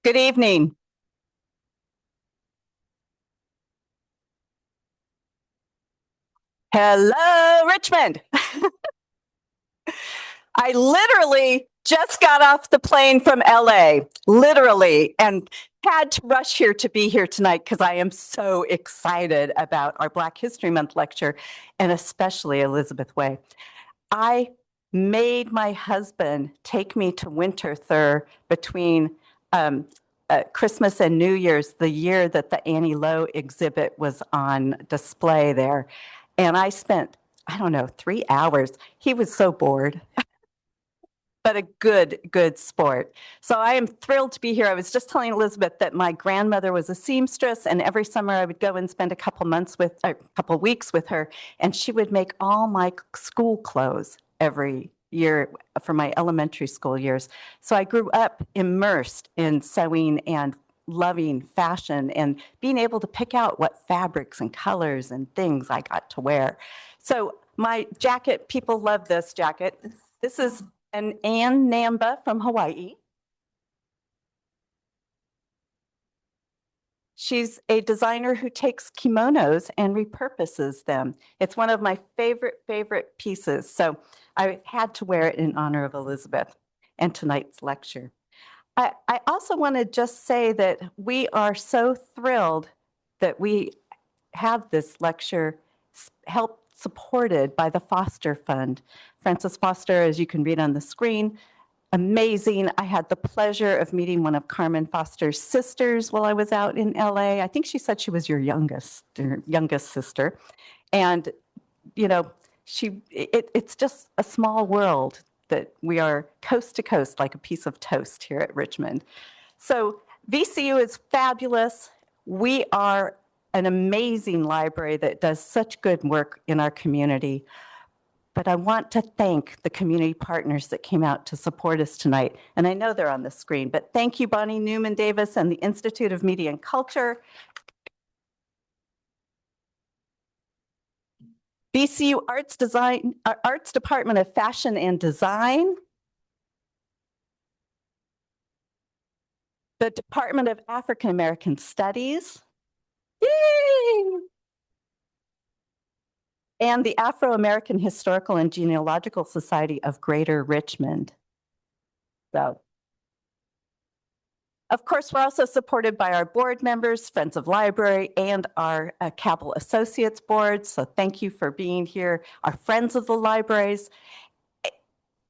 Good evening. Hello, Richmond. I literally just got off the plane from LA, literally, and had to rush here to be here tonight because I am so excited about our Black History Month lecture and especially Elizabeth Way. I made my husband take me to Winter Thur between um, Christmas and New Year's, the year that the Annie Lowe exhibit was on display there. And I spent, I don't know, 3 hours. He was so bored, but a good sport. So I am thrilled to be here. I was just telling Elizabeth that my grandmother was a seamstress, and every summer I would go and spend a couple weeks with her, and she would make all my school clothes every year for my elementary school years. So I grew up immersed in sewing and loving fashion and being able to pick out what fabrics and colors and things I got to wear. So my jacket, people love this jacket. This is an Ann Namba from Hawaii. She's a designer who takes kimonos and repurposes them. It's one of my favorite pieces. So I had to wear it in honor of Elizabeth and tonight's lecture. I also want to just say that we are so thrilled that we have this lecture help supported by the Foster Fund. Frances Foster, as you can read on the screen, amazing. I had the pleasure of meeting one of Carmen Foster's sisters while I was out in LA. I think she said she was your youngest sister. And, you know, it's just a small world that we are coast to coast like a piece of toast here at Richmond. So VCU is fabulous. We are an amazing library that does such good work in our community. But I want to thank the community partners that came out to support us tonight. And I know they're on the screen, but thank you, Bonnie Newman Davis and the Institute of Media and Culture. VCU Arts Department of Fashion and Design. The Department of African American Studies. Yay! And the Afro-American Historical and Genealogical Society of Greater Richmond. So, of course, we're also supported by our board members, Friends of Library, and our Cabell Associates board. So thank you for being here, our friends of the libraries.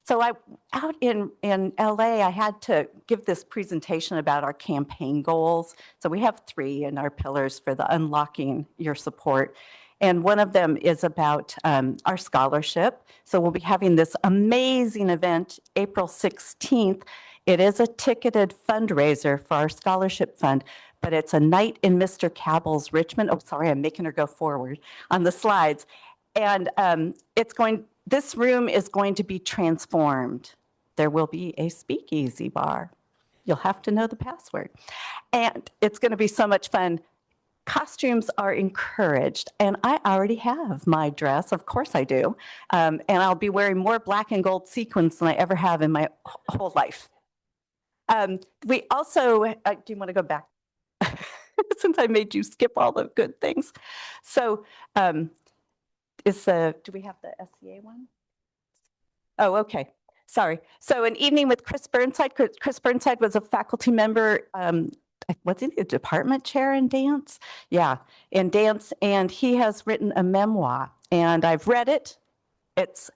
So out in LA, I had to give this presentation about our campaign goals. So we have 3 in our pillars for the unlocking your support. And one of them is about our scholarship. So we'll be having this amazing event April 16th. It is a ticketed fundraiser for our scholarship fund, but it's a night in Mr. Cabell's Richmond. Oh, sorry, I'm making her go forward on the slides. And this room is going to be transformed. There will be a speakeasy bar. You'll have to know the password. And it's going to be so much fun. Costumes are encouraged, and I already have my dress. Of course I do. And I'll be wearing more black and gold sequins than I ever have in my whole life. We also, do you want to go back? Since I made you skip all the good things. So do we have the SCA one? Oh, okay. Sorry. So an evening with Chris Burnside. Chris Burnside was a faculty member, was he a department chair in dance? Yeah, in dance. And he has written a memoir, and I've read it. It's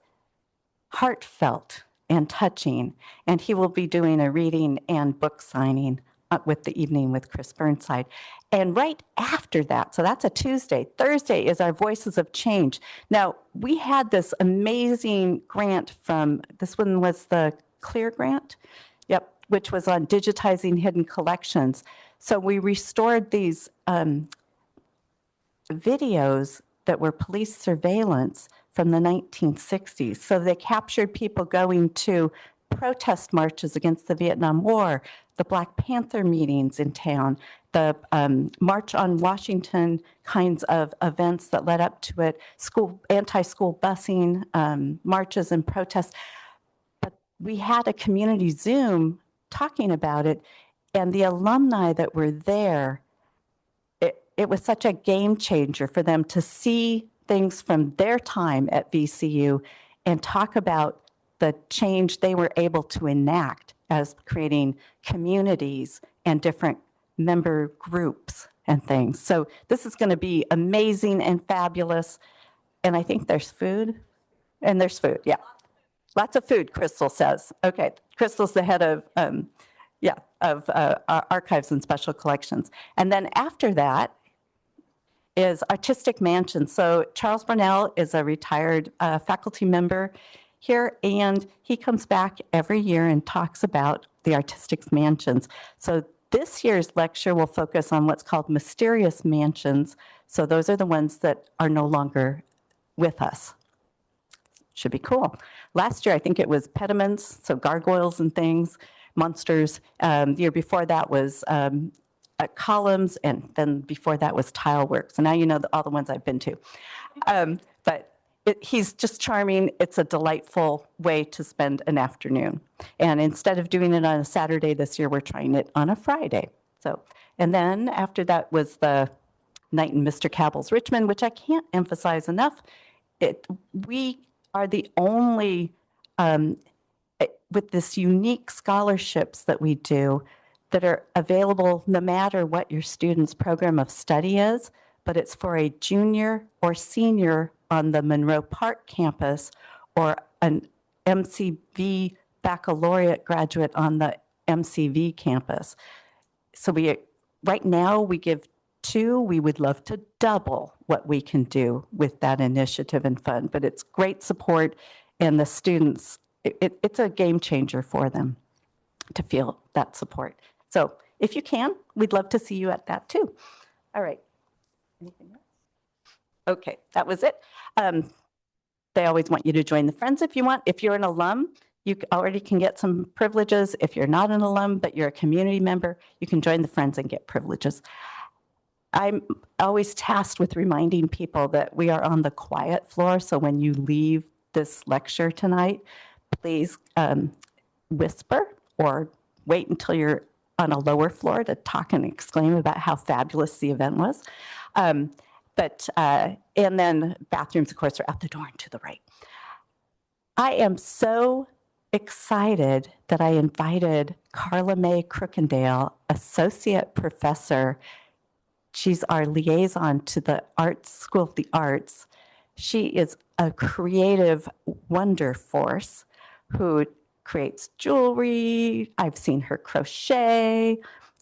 heartfelt and touching. And he will be doing a reading and book signing with the evening with Chris Burnside. And right after that, so that's a Tuesday, Thursday is our Voices of Change. Now, we had this amazing grant this one was the CLEAR grant, yep, which was on digitizing hidden collections. So we restored these videos that were police surveillance from the 1960s. So they captured people going to protest marches against the Vietnam War, the Black Panther meetings in town, the March on Washington kinds of events that led up to it, anti-school busing, marches and protests. But we had a community Zoom talking about it, And the alumni that were there, it was such a game changer for them to see things from their time at VCU and talk about the change they were able to enact as creating communities and different member groups and things. So this is going to be amazing and fabulous. And I think there's food. And there's food, yeah. Lots of food, Crystal says. Okay, Crystal's the head of, Archives and Special Collections. And then after that is Artistic Mansion. So Charles Burnell is a retired faculty member here, and he comes back every year and talks about the Artistic Mansions. So this year's lecture will focus on what's called mysterious mansions. So those are the ones that are no longer with us. Should be cool. Last year, I think it was pediments, so gargoyles and things, monsters. The year before that was columns, and then before that was tile work. So now you know all the ones I've been to. But he's just charming. It's a delightful way to spend an afternoon. And instead of doing it on a Saturday this year, we're trying it on a Friday. So, and then after that was the night in Mr. Cabell's Richmond, which I can't emphasize enough. We are the only, with this unique scholarships that we do, that are available no matter what your student's program of study is, but it's for a junior or senior on the Monroe Park campus or an MCV baccalaureate graduate on the MCV campus. So right now we give 2. We would love to double what we can do with that initiative and fund, but it's great support, and the students, it's a game changer for them to feel that support. So if you can, we'd love to see you at that too. All right. Anything else? Okay, that was it. They always want you to join the Friends if you want. If you're an alum, you already can get some privileges. If you're not an alum, but you're a community member, you can join the Friends and get privileges. I'm always tasked with reminding people that we are on the quiet floor. So when you leave this lecture tonight, please whisper or wait until you're on a lower floor to talk and exclaim about how fabulous the event was. And then bathrooms, of course, are out the door and to the right. I am so excited that I invited Carla Mae Crookendale, Associate Professor. She's our liaison to the Arts School of the Arts. She is a creative wonder force who creates jewelry. I've seen her crochet.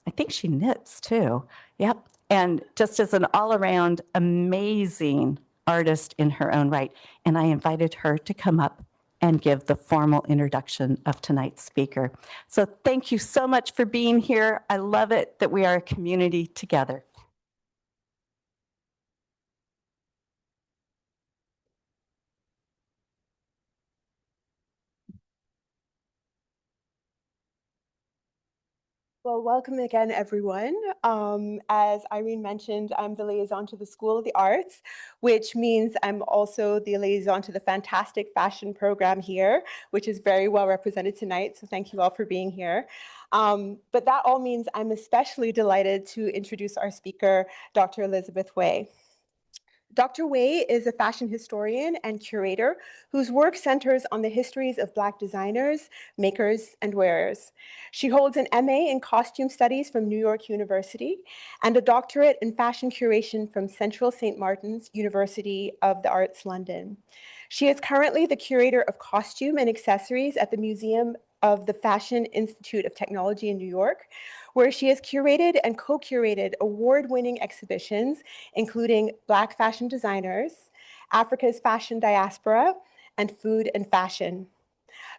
I think she knits too. Yep. And just as an all-around amazing artist in her own right. And I invited her to come up and give the formal introduction of tonight's speaker. So thank you so much for being here. I love it that we are a community together. Well, welcome again, everyone. As Irene mentioned, I'm the liaison to the School of the Arts, which means I'm also the liaison to the fantastic fashion program here, which is very well represented tonight. So thank you all for being here. But that all means I'm especially delighted to introduce our speaker, Dr. Elizabeth Way. Dr. Way is a fashion historian and curator whose work centers on the histories of Black designers, makers, and wearers. She holds an MA in costume studies from New York University and a doctorate in fashion curation from Central St. Martin's University of the Arts, London. She is currently the curator of costume and accessories at the Museum of the Fashion Institute of Technology in New York, where she has curated and co-curated award-winning exhibitions, including Black fashion designers, Africa's fashion diaspora, and food and fashion.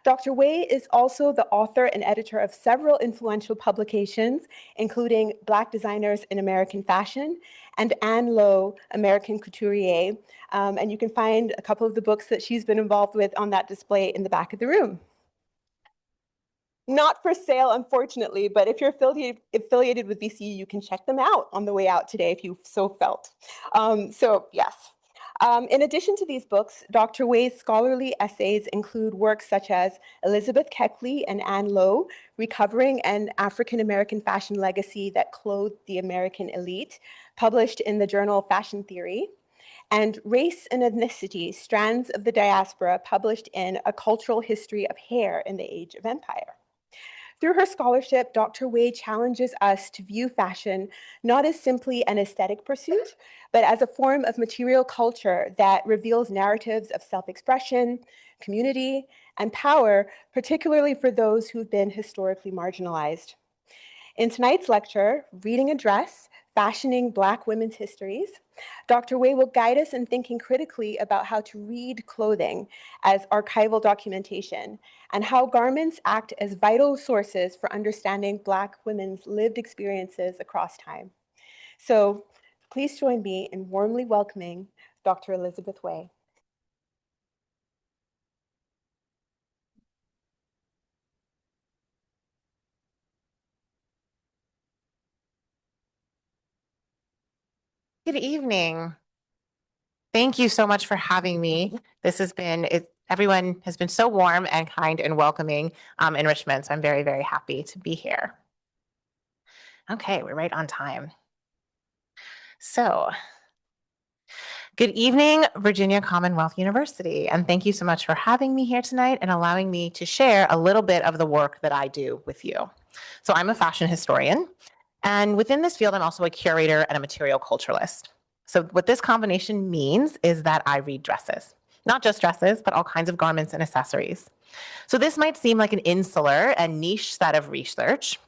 Dr. Way is also the author and editor of several influential publications, including Black Designers in American Fashion and Anne Lowe, American Couturier. And you can find a couple of the books that she's been involved with on that display in the back of the room. Not for sale, unfortunately, but if you're affiliated with VCU, you can check them out on the way out today if you so felt. So yes. In addition to these books, Dr. Way's scholarly essays include works such as Elizabeth Keckley and Anne Lowe, Recovering an African American Fashion Legacy That Clothed the American Elite, published in the journal Fashion Theory, and Race and Ethnicity, Strands of the Diaspora, published in A Cultural History of Hair in the Age of Empire. Through her scholarship, Dr. Way challenges us to view fashion not as simply an aesthetic pursuit, but as a form of material culture that reveals narratives of self-expression, community, and power, particularly for those who've been historically marginalized. In tonight's lecture, Reading a Dress, Fashioning Black Women's Histories, Dr. Way will guide us in thinking critically about how to read clothing as archival documentation and how garments act as vital sources for understanding Black women's lived experiences across time. So please join me in warmly welcoming Dr. Elizabeth Way. Good evening. Thank you so much for having me. This has been, everyone has been so warm and kind and welcoming in Richmond. So I'm very, very happy to be here. Okay, we're right on time. So, good evening, Virginia Commonwealth University. And thank you so much for having me here tonight and allowing me to share a little bit of the work that I do with you. So I'm a fashion historian. And within this field, I'm also a curator and a material culturalist. So what this combination means is that I read dresses, not just dresses, but all kinds of garments and accessories. So this might seem like an insular and niche set of research,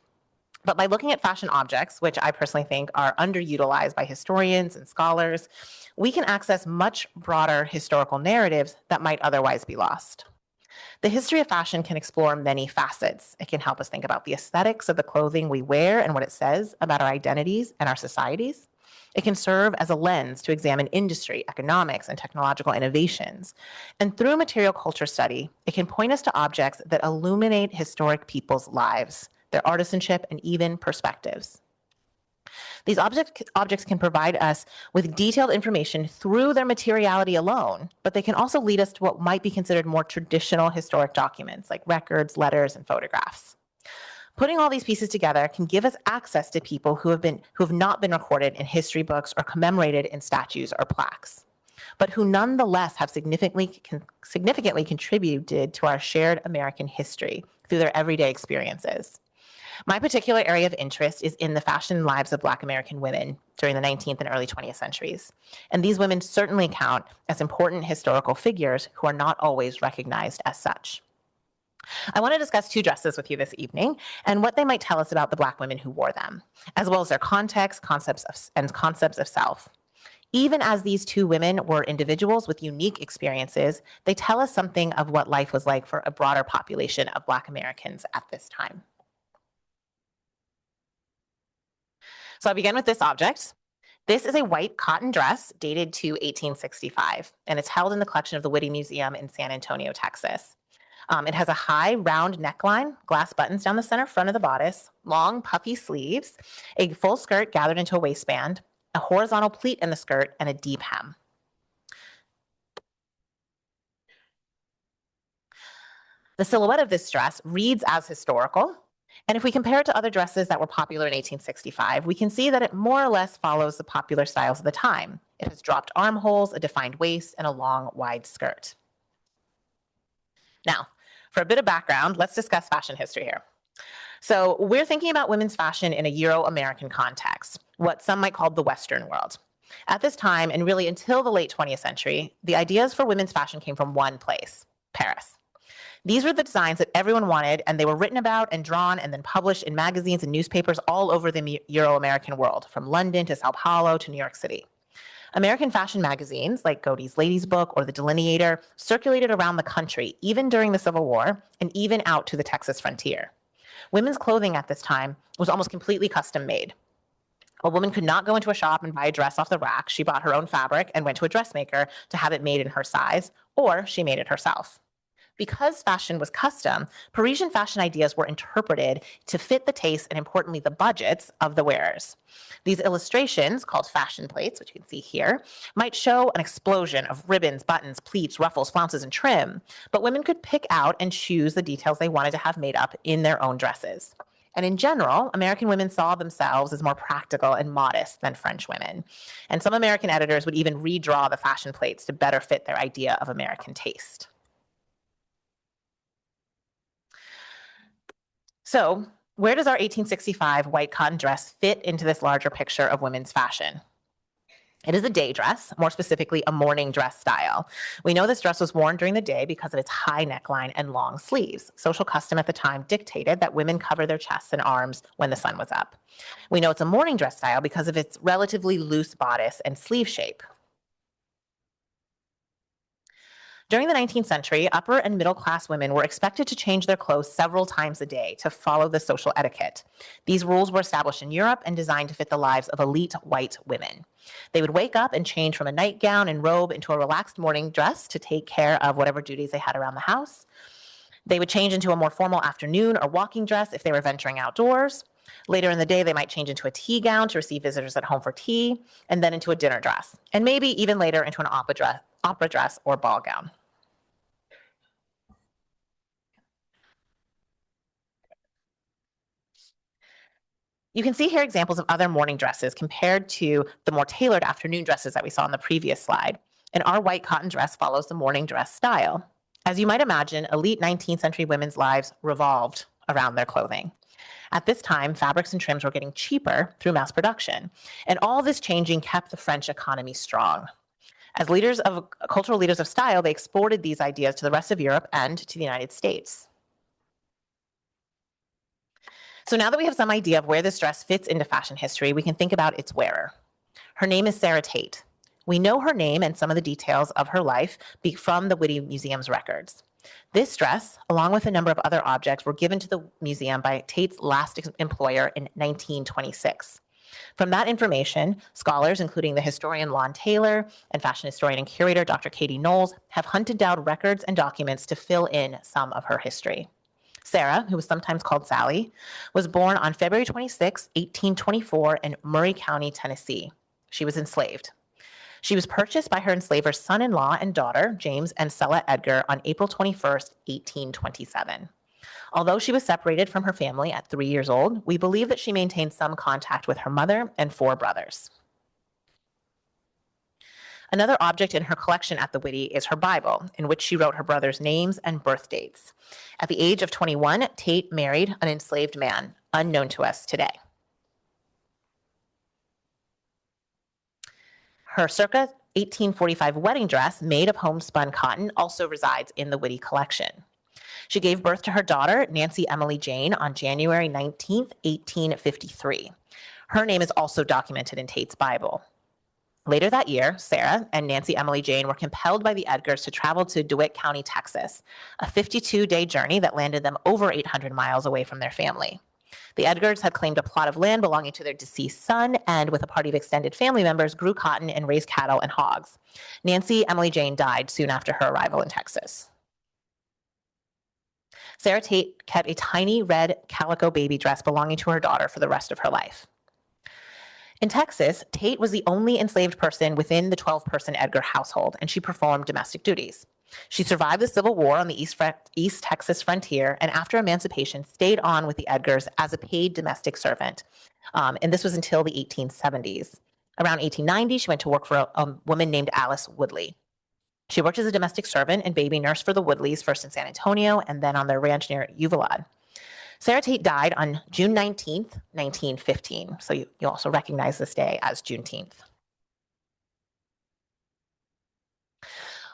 but by looking at fashion objects, which I personally think are underutilized by historians and scholars, we can access much broader historical narratives that might otherwise be lost. The history of fashion can explore many facets. It can help us think about the aesthetics of the clothing we wear and what it says about our identities and our societies. It can serve as a lens to examine industry, economics, and technological innovations. And through material culture study, it can point us to objects that illuminate historic people's lives, their artisanship, and even perspectives. These objects can provide us with detailed information through their materiality alone, but they can also lead us to what might be considered more traditional historic documents like records, letters, and photographs. Putting all these pieces together can give us access to people who have not been recorded in history books or commemorated in statues or plaques, but who nonetheless have significantly contributed to our shared American history through their everyday experiences. My particular area of interest is in the fashion lives of Black American women during the 19th and early 20th centuries. And these women certainly count as important historical figures who are not always recognized as such. I want to discuss two dresses with you this evening and what they might tell us about the Black women who wore them, as well as their context, concepts of self. Even as these two women were individuals with unique experiences, they tell us something of what life was like for a broader population of Black Americans at this time. So I begin with this object. This is a white cotton dress dated to 1865, and it's held in the collection of the Whitty Museum in San Antonio, Texas. It has a high, round neckline, glass buttons down the center front of the bodice, long, puffy sleeves, a full skirt gathered into a waistband, a horizontal pleat in the skirt, and a deep hem. The silhouette of this dress reads as historical, and if we compare it to other dresses that were popular in 1865, we can see that it more or less follows the popular styles of the time. It has dropped armholes, a defined waist, and a long, wide skirt. Now, for a bit of background, let's discuss fashion history here. So we're thinking about women's fashion in a Euro-American context, what some might call the Western world. At this time, and really until the late 20th century, the ideas for women's fashion came from one place, Paris. These were the designs that everyone wanted, and they were written about and drawn and then published in magazines and newspapers all over the Euro-American world, from London to Sao Paulo to New York City. American fashion magazines like Godey's Ladies Book or The Delineator circulated around the country, even during the Civil War and even out to the Texas frontier. Women's clothing at this time was almost completely custom made. A woman could not go into a shop and buy a dress off the rack. She bought her own fabric and went to a dressmaker to have it made in her size, or she made it herself. Because fashion was custom, Parisian fashion ideas were interpreted to fit the taste and, importantly, the budgets of the wearers. These illustrations, called fashion plates, which you can see here, might show an explosion of ribbons, buttons, pleats, ruffles, flounces, and trim, but women could pick out and choose the details they wanted to have made up in their own dresses. And in general, American women saw themselves as more practical and modest than French women. And some American editors would even redraw the fashion plates to better fit their idea of American taste. So, where does our 1865 white cotton dress fit into this larger picture of women's fashion? It is a day dress, more specifically a morning dress style. We know this dress was worn during the day because of its high neckline and long sleeves. Social custom at the time dictated that women cover their chests and arms when the sun was up. We know it's a morning dress style because of its relatively loose bodice and sleeve shape. During the 19th century, upper and middle class women were expected to change their clothes several times a day to follow the social etiquette. These rules were established in Europe and designed to fit the lives of elite white women. They would wake up and change from a nightgown and robe into a relaxed morning dress to take care of whatever duties they had around the house. They would change into a more formal afternoon or walking dress if they were venturing outdoors. Later in the day, they might change into a tea gown to receive visitors at home for tea, and then into a dinner dress, and maybe even later into an opera dress or ball gown. You can see here examples of other morning dresses compared to the more tailored afternoon dresses that we saw on the previous slide. And our white cotton dress follows the morning dress style. As you might imagine, elite 19th century women's lives revolved around their clothing. At this time, fabrics and trims were getting cheaper through mass production, and all this changing kept the French economy strong. As cultural leaders of style, they exported these ideas to the rest of Europe and to the United States. So now that we have some idea of where this dress fits into fashion history, we can think about its wearer. Her name is Sarah Tate. We know her name and some of the details of her life from the Whitty Museum's records. This dress, along with a number of other objects, were given to the museum by Tate's last employer in 1926. From that information, scholars, including the historian Lon Taylor and fashion historian and curator Dr. Katie Knowles, have hunted down records and documents to fill in some of her history. Sarah, who was sometimes called Sally, was born on February 26, 1824 in Murray County, Tennessee. She was enslaved. She was purchased by her enslaver's son-in-law and daughter, James and Sella Edgar, on April 21, 1827. Although she was separated from her family at 3 years old, we believe that she maintained some contact with her mother and 4 brothers. Another object in her collection at the Whitty is her Bible, in which she wrote her brothers' names and birth dates. At the age of 21, Tate married an enslaved man, unknown to us today. Her circa 1845 wedding dress, made of homespun cotton, also resides in the Whitty collection. She gave birth to her daughter, Nancy Emily Jane, on January 19, 1853. Her name is also documented in Tate's Bible. Later that year, Sarah and Nancy Emily Jane were compelled by the Edgars to travel to DeWitt County, Texas, a 52-day journey that landed them over 800 miles away from their family. The Edgars had claimed a plot of land belonging to their deceased son and, with a party of extended family members, grew cotton and raised cattle and hogs. Nancy Emily Jane died soon after her arrival in Texas. Sarah Tate kept a tiny red calico baby dress belonging to her daughter for the rest of her life. In Texas, Tate was the only enslaved person within the 12-person Edgar household, and she performed domestic duties. She survived the Civil War on the East Texas frontier, and after emancipation, stayed on with the Edgars as a paid domestic servant. And this was until the 1870s. Around 1890, she went to work for a woman named Alice Woodley. She worked as a domestic servant and baby nurse for the Woodleys, first in San Antonio and then on their ranch near Uvalde. Sarah Tate died on June 19th, 1915. So you also recognize this day as Juneteenth.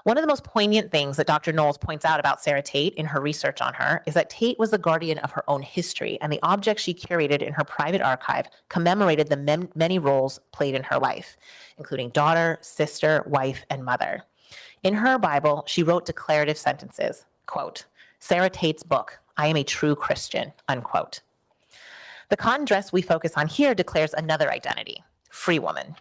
One of the most poignant things that Dr. Knowles points out about Sarah Tate in her research on her is that Tate was the guardian of her own history, and the objects she curated in her private archive commemorated the many roles played in her life, including daughter, sister, wife, and mother. In her Bible, she wrote declarative sentences, quote, Sarah Tate's book, I am a true Christian, unquote. The cotton dress we focus on here declares another identity, free woman.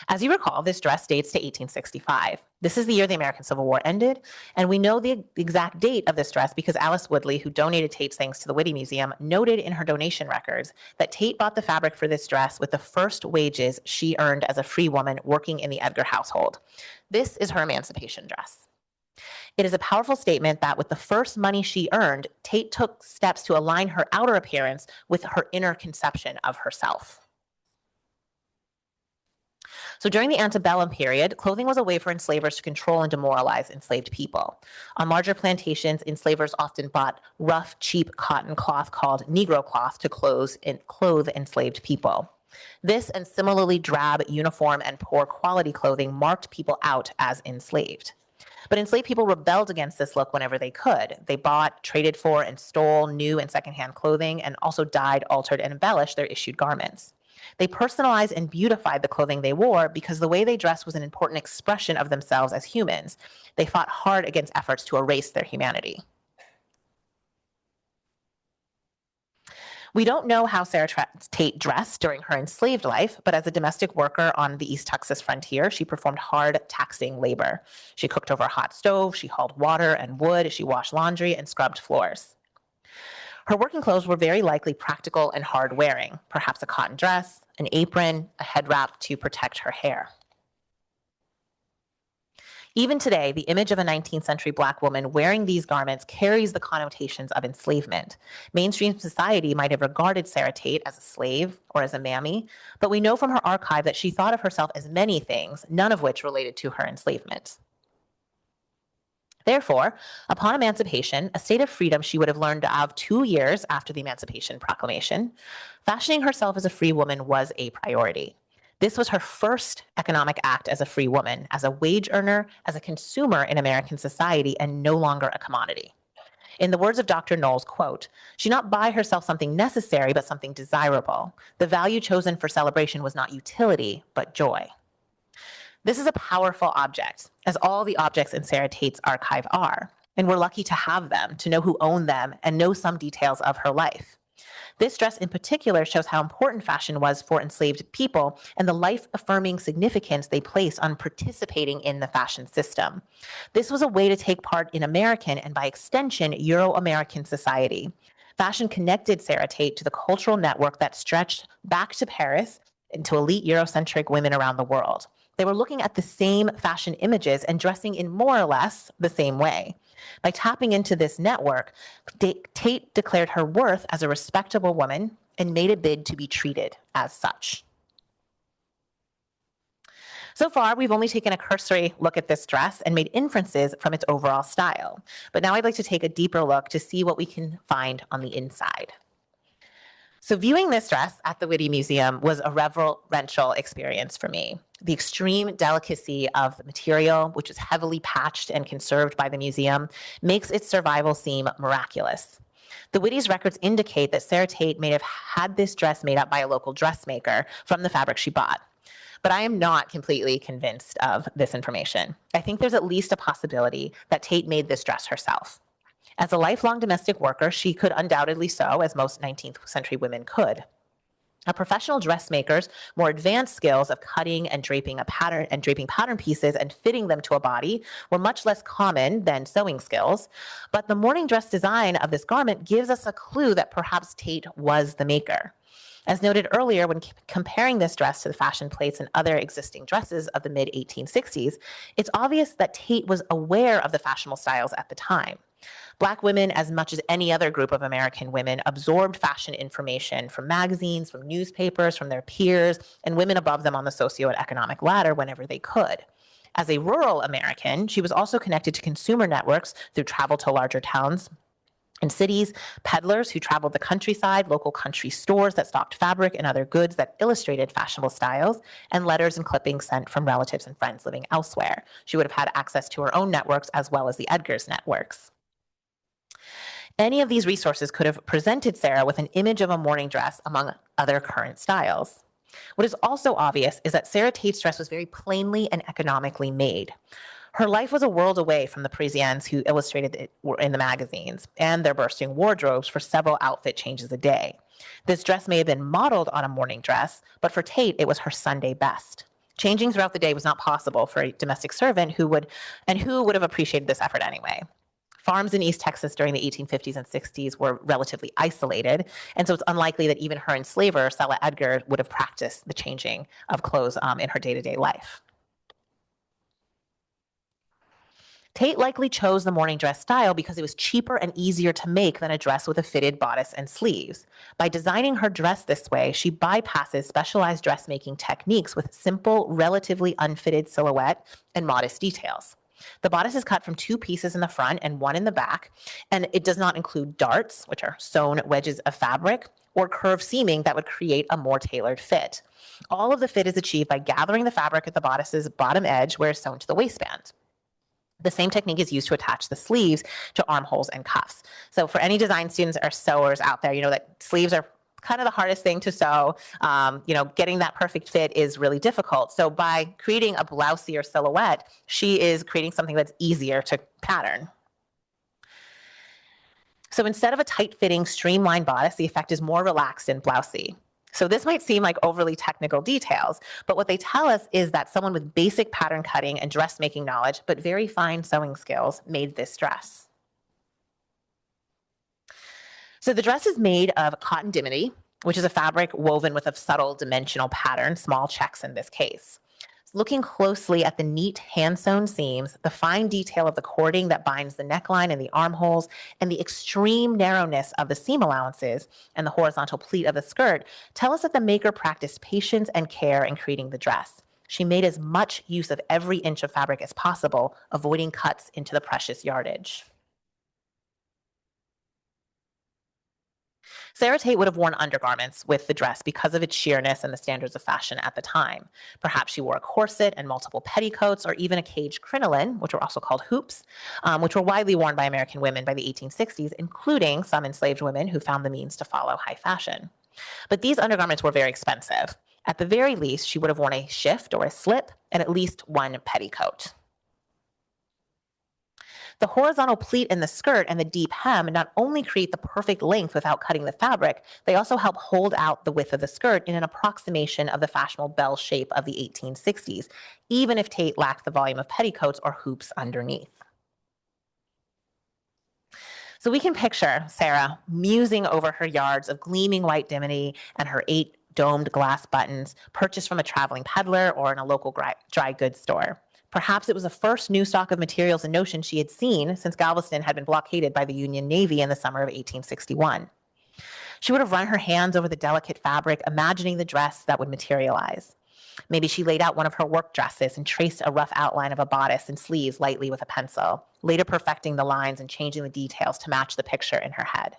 As you recall, this dress dates to 1865. This is the year the American Civil War ended, and we know the exact date of this dress because Alice Woodley, who donated Tate's things to the Whitty Museum, noted in her donation records that Tate bought the fabric for this dress with the first wages she earned as a free woman working in the Edgar household. This is her emancipation dress. It is a powerful statement that with the first money she earned, Tate took steps to align her outer appearance with her inner conception of herself. So during the antebellum period, clothing was a way for enslavers to control and demoralize enslaved people. On larger plantations, enslavers often bought rough, cheap cotton cloth called Negro cloth to clothe enslaved people. This and similarly drab uniform and poor quality clothing marked people out as enslaved. But enslaved people rebelled against this look whenever they could. They bought, traded for, and stole new and secondhand clothing, and also dyed, altered, and embellished their issued garments. They personalized and beautified the clothing they wore because the way they dressed was an important expression of themselves as humans. They fought hard against efforts to erase their humanity. We don't know how Sarah Tate dressed during her enslaved life, but as a domestic worker on the East Texas frontier, she performed hard, taxing labor. She cooked over a hot stove, she hauled water and wood, she washed laundry and scrubbed floors. Her working clothes were very likely practical and hard wearing, perhaps a cotton dress, an apron, a head wrap to protect her hair. Even today, the image of a 19th century Black woman wearing these garments carries the connotations of enslavement. Mainstream society might have regarded Sarah Tate as a slave or as a mammy, but we know from her archive that she thought of herself as many things, none of which related to her enslavement. Therefore, upon emancipation, a state of freedom she would have learned of 2 years after the Emancipation Proclamation, fashioning herself as a free woman was a priority. This was her first economic act as a free woman, as a wage earner, as a consumer in American society, and no longer a commodity. In the words of Dr. Knowles, quote, "She did not buy herself something necessary, but something desirable. The value chosen for celebration was not utility, but joy." This is a powerful object, as all the objects in Sarah Tate's archive are, and we're lucky to have them, to know who owned them, and know some details of her life. This dress in particular shows how important fashion was for enslaved people and the life-affirming significance they placed on participating in the fashion system. This was a way to take part in American and by extension, Euro-American society. Fashion connected Sarah Tate to the cultural network that stretched back to Paris and to elite Eurocentric women around the world. They were looking at the same fashion images and dressing in more or less the same way. By tapping into this network, Tate declared her worth as a respectable woman and made a bid to be treated as such. So far, we've only taken a cursory look at this dress and made inferences from its overall style. But now I'd like to take a deeper look to see what we can find on the inside. So viewing this dress at the Whitty Museum was a reverential experience for me. The extreme delicacy of the material, which is heavily patched and conserved by the museum, makes its survival seem miraculous. The Whitty's records indicate that Sarah Tate may have had this dress made up by a local dressmaker from the fabric she bought. But I am not completely convinced of this information. I think there's at least a possibility that Tate made this dress herself. As a lifelong domestic worker, she could undoubtedly sew, as most 19th century women could. A professional dressmaker's more advanced skills of cutting and draping pattern pieces and fitting them to a body were much less common than sewing skills. But the morning dress design of this garment gives us a clue that perhaps Tate was the maker. As noted earlier, when comparing this dress to the fashion plates and other existing dresses of the mid-1860s, it's obvious that Tate was aware of the fashionable styles at the time. Black women, as much as any other group of American women, absorbed fashion information from magazines, from newspapers, from their peers, and women above them on the socioeconomic ladder whenever they could. As a rural American, she was also connected to consumer networks through travel to larger towns and cities, peddlers who traveled the countryside, local country stores that stocked fabric and other goods that illustrated fashionable styles, and letters and clippings sent from relatives and friends living elsewhere. She would have had access to her own networks as well as the Edgar's networks. Any of these resources could have presented Sarah with an image of a morning dress among other current styles. What is also obvious is that Sarah Tate's dress was very plainly and economically made. Her life was a world away from the Parisians who illustrated it in the magazines and their bursting wardrobes for several outfit changes a day. This dress may have been modeled on a morning dress, but for Tate, it was her Sunday best. Changing throughout the day was not possible for a domestic servant who would have appreciated this effort anyway. Farms in East Texas during the 1850s and 60s were relatively isolated, and so it's unlikely that even her enslaver, Sella Edgar, would have practiced the changing of clothes in her day-to-day life. Tate likely chose the morning dress style because it was cheaper and easier to make than a dress with a fitted bodice and sleeves. By designing her dress this way, she bypasses specialized dressmaking techniques with simple, relatively unfitted silhouette and modest details. The bodice is cut from 2 pieces in the front and 1 in the back, and it does not include darts, which are sewn wedges of fabric, or curved seaming that would create a more tailored fit. All of the fit is achieved by gathering the fabric at the bodice's bottom edge where it's sewn to the waistband. The same technique is used to attach the sleeves to armholes and cuffs. So for any design students or sewers out there, you know that sleeves are kind of the hardest thing to sew. Getting that perfect fit is really difficult. So by creating a blousier silhouette, she is creating something that's easier to pattern. So instead of a tight-fitting, streamlined bodice, the effect is more relaxed and blousy. So this might seem like overly technical details, but what they tell us is that someone with basic pattern cutting and dressmaking knowledge, but very fine sewing skills, made this dress. So the dress is made of cotton dimity, which is a fabric woven with a subtle dimensional pattern, small checks in this case. Looking closely at the neat hand-sewn seams, the fine detail of the cording that binds the neckline and the armholes, and the extreme narrowness of the seam allowances and the horizontal pleat of the skirt tell us that the maker practiced patience and care in creating the dress. She made as much use of every inch of fabric as possible, avoiding cuts into the precious yardage. Sarah Tate would have worn undergarments with the dress because of its sheerness and the standards of fashion at the time. Perhaps she wore a corset and multiple petticoats, or even a cage crinoline, which were also called hoops, which were widely worn by American women by the 1860s, including some enslaved women who found the means to follow high fashion. But these undergarments were very expensive. At the very least, she would have worn a shift or a slip and at least 1 petticoat. The horizontal pleat in the skirt and the deep hem not only create the perfect length without cutting the fabric, they also help hold out the width of the skirt in an approximation of the fashionable bell shape of the 1860s, even if Tate lacked the volume of petticoats or hoops underneath. So we can picture Sarah musing over her yards of gleaming white dimity and her 8 domed glass buttons purchased from a traveling peddler or in a local dry goods store. Perhaps it was the first new stock of materials and notions she had seen since Galveston had been blockaded by the Union Navy in the summer of 1861. She would have run her hands over the delicate fabric, imagining the dress that would materialize. Maybe she laid out one of her work dresses and traced a rough outline of a bodice and sleeves lightly with a pencil, later perfecting the lines and changing the details to match the picture in her head.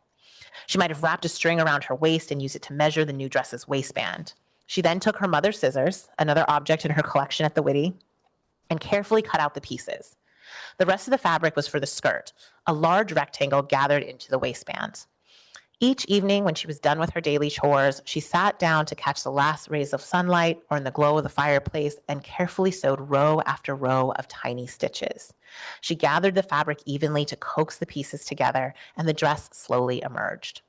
She might have wrapped a string around her waist and used it to measure the new dress's waistband. She then took her mother's scissors, another object in her collection at the Whitty, and carefully cut out the pieces. The rest of the fabric was for the skirt, a large rectangle gathered into the waistband. Each evening when she was done with her daily chores, she sat down to catch the last rays of sunlight or in the glow of the fireplace and carefully sewed row after row of tiny stitches. She gathered the fabric evenly to coax the pieces together, and the dress slowly emerged.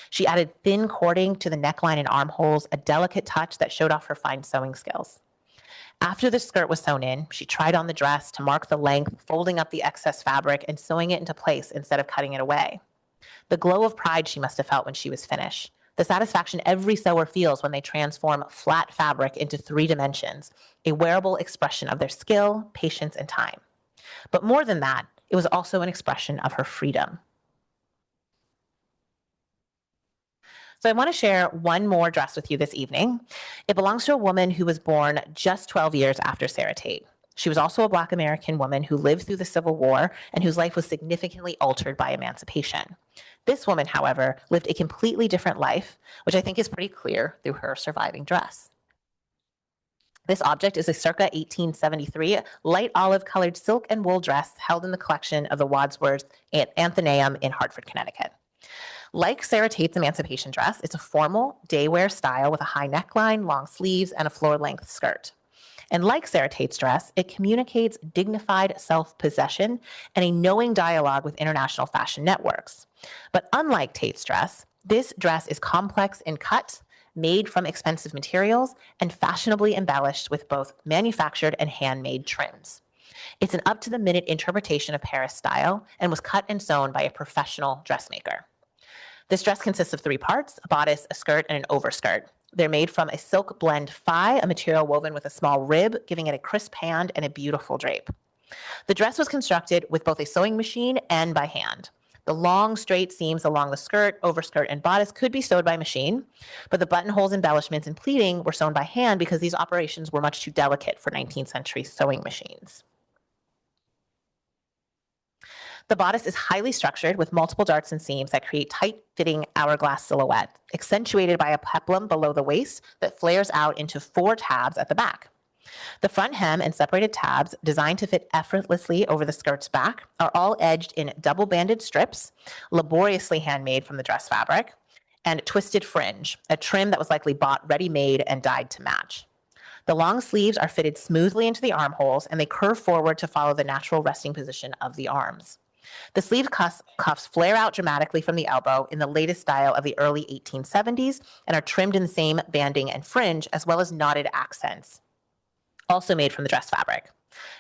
She added thin cording to the neckline and armholes, a delicate touch that showed off her fine sewing skills. After the skirt was sewn in, she tried on the dress to mark the length, folding up the excess fabric and sewing it into place instead of cutting it away. The glow of pride she must have felt when she was finished. The satisfaction every sewer feels when they transform flat fabric into 3 dimensions, a wearable expression of their skill, patience, and time. But more than that, it was also an expression of her freedom. So I want to share one more dress with you this evening. It belongs to a woman who was born just 12 years after Sarah Tate. She was also a Black American woman who lived through the Civil War and whose life was significantly altered by emancipation. This woman, however, lived a completely different life, which I think is pretty clear through her surviving dress. This object is a circa 1873 light olive-colored silk and wool dress held in the collection of the Wadsworth Athenaeum in Hartford, Connecticut. Like Sarah Tate's emancipation dress, it's a formal day-wear style with a high neckline, long sleeves, and a floor-length skirt. And like Sarah Tate's dress, it communicates dignified self-possession and a knowing dialogue with international fashion networks. But unlike Tate's dress, this dress is complex in cut, made from expensive materials and fashionably embellished with both manufactured and handmade trims. It's an up-to-the-minute interpretation of Paris style and was cut and sewn by a professional dressmaker. This dress consists of 3 parts: a bodice, a skirt, and an overskirt. They're made from a silk blend fye, a material woven with a small rib, giving it a crisp hand and a beautiful drape. The dress was constructed with both a sewing machine and by hand. The long, straight seams along the skirt, overskirt, and bodice could be sewed by machine, but the buttonholes, embellishments, and pleating were sewn by hand because these operations were much too delicate for 19th century sewing machines. The bodice is highly structured with multiple darts and seams that create tight-fitting hourglass silhouette, accentuated by a peplum below the waist that flares out into 4 tabs at the back. The front hem and separated tabs, designed to fit effortlessly over the skirt's back, are all edged in double-banded strips, laboriously handmade from the dress fabric, and twisted fringe, a trim that was likely bought ready-made and dyed to match. The long sleeves are fitted smoothly into the armholes, and they curve forward to follow the natural resting position of the arms. The sleeve cuffs flare out dramatically from the elbow in the latest style of the early 1870s and are trimmed in the same banding and fringe, as well as knotted accents, also made from the dress fabric.